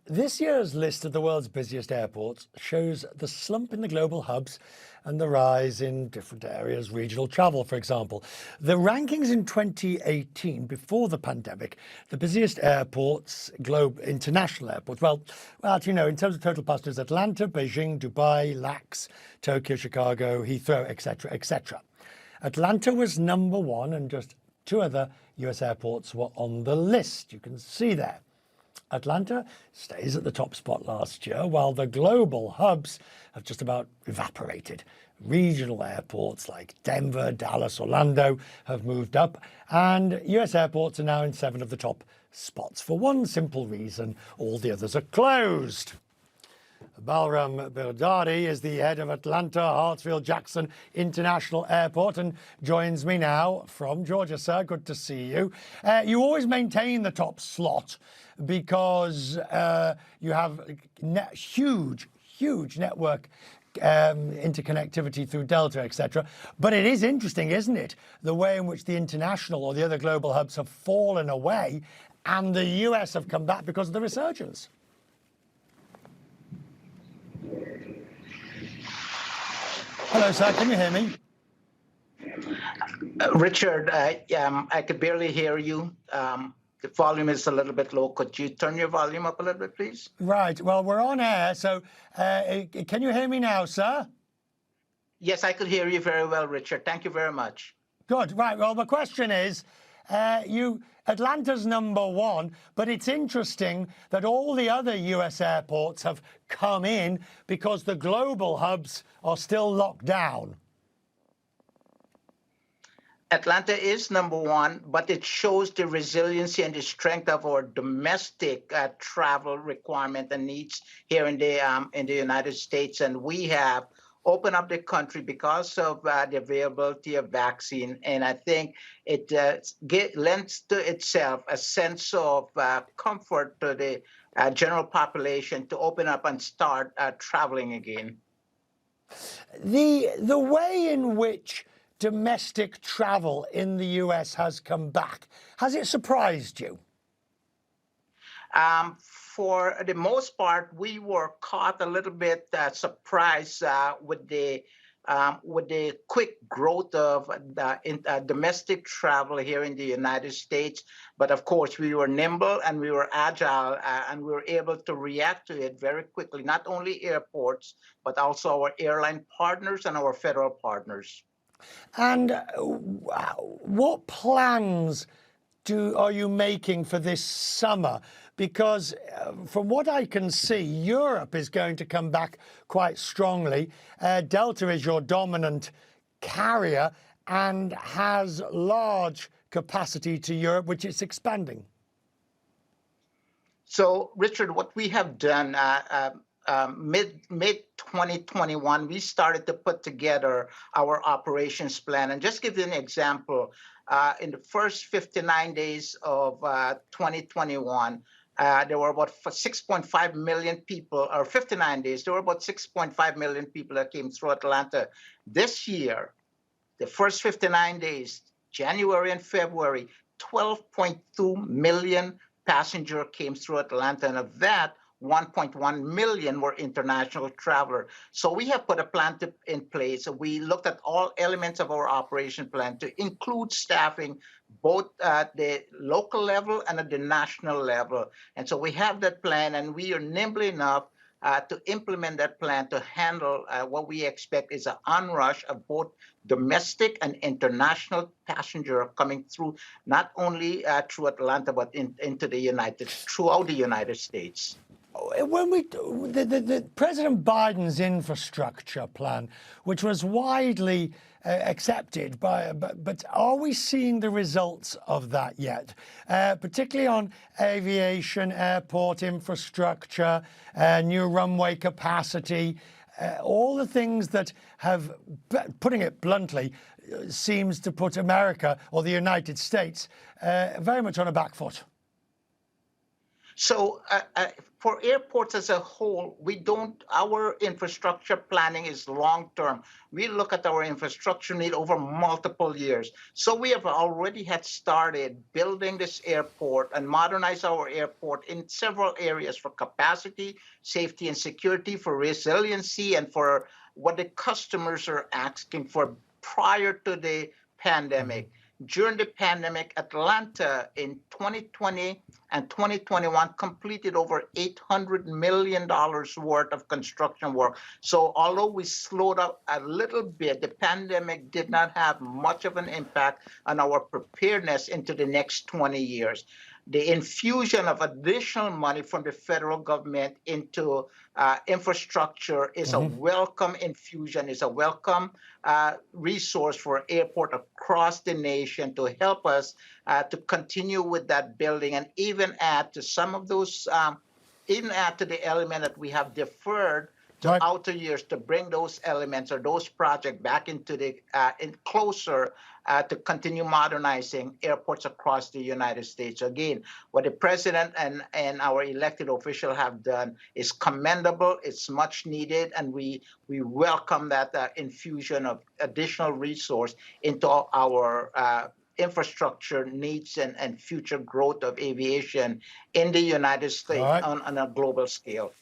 This year's list of the world's busiest airports shows the slump in the global hubs and the rise in different areas, regional travel, for example. The rankings in 2018, before the pandemic, the busiest airports, international airports, well, in terms of total passengers, Atlanta, Beijing, Dubai, LAX, Tokyo, Chicago, Heathrow, etc., etc. Atlanta was number one, and just two other US airports were on the list. You can see there. Atlanta stays at the top spot last year, while the global hubs have just about evaporated. Regional airports like Denver, Dallas, Orlando have moved up, and US airports are now in 7 of the top spots for one simple reason: all the others are closed. Balram Bheodari is the head of Atlanta Hartsfield-Jackson International Airport and joins me now from Georgia. Sir, good to see you. You always maintain the top slot because you have huge network interconnectivity through Delta, etc. But it is interesting, isn't it, the way in which the international or the other global hubs have fallen away and the US have come back because of the resurgence. Hello, sir. Can you hear me? Richard, I could barely hear you. The volume is a little bit low. Could you turn your volume up a little bit, please? Right. Well, we're on air, so can you hear me now, sir? Yes, I could hear you very well, Richard. Thank you very much. Good. Right. Well, the question is, Atlanta's number one, but it's interesting that all the other US airports have come in because the global hubs are still locked down. Atlanta is number one, but it shows the resiliency and the strength of our domestic travel requirement and needs here in the United States. And we have opened up the country because of the availability of vaccine. And I think it lends to itself a sense of comfort to the general population to open up and start traveling again. The way in which domestic travel in the US has come back, has it surprised you? For the most part, we were caught a little bit surprised with the quick growth of domestic travel here in the United States. But of course, we were nimble and we were agile and we were able to react to it very quickly, not only airports, but also our airline partners and our federal partners. And what plans are you making for this summer? Because from what I can see, Europe is going to come back quite strongly. Delta is your dominant carrier and has large capacity to Europe, which is expanding. So, Richard, what we have done mid 2021, we started to put together our operations plan. And just give you an example, in the first 59 days of 2021, there were about 6.5 million people, or 59 days, there were about 6.5 million people that came through Atlanta. This year, the first 59 days, January and February, 12.2 million passengers came through Atlanta, and of that, 1.1 million were international travelers. So we have put a plan in place. So we looked at all elements of our operation plan to include staffing, both at the local level and at the national level. And so we have that plan, and we are nimble enough to implement that plan to handle what we expect is an onrush of both domestic and international passenger coming through, not only through Atlanta, but throughout the United States. When the President Biden's infrastructure plan, which was widely accepted but are we seeing the results of that yet? Particularly on aviation, airport infrastructure, new runway capacity, all the things that have, putting it bluntly, seems to put America or the United States very much on a back foot. So for airports as a whole, our infrastructure planning is long term. We look at our infrastructure need over multiple years. So we have already had started building this airport and modernize our airport in several areas for capacity, safety and security, for resiliency, and for what the customers are asking for prior to the Mhm. pandemic. During the pandemic, Atlanta in 2020 and 2021 completed over $800 million worth of construction work. So although we slowed up a little bit, the pandemic did not have much of an impact on our preparedness into the next 20 years. The infusion of additional money from the federal government into infrastructure is a Mhm. welcome infusion, is a welcome resource for airport across the nation to help us to continue with that building and even add to some of those, even add to the element that we have deferred to Right. outer years to bring those elements or those projects back into the in closer to continue modernizing airports across the United States. Again, what the president and our elected official have done is commendable. It's much needed, and we welcome that infusion of additional resource into our infrastructure needs and future growth of aviation in the United All States right. on a global scale.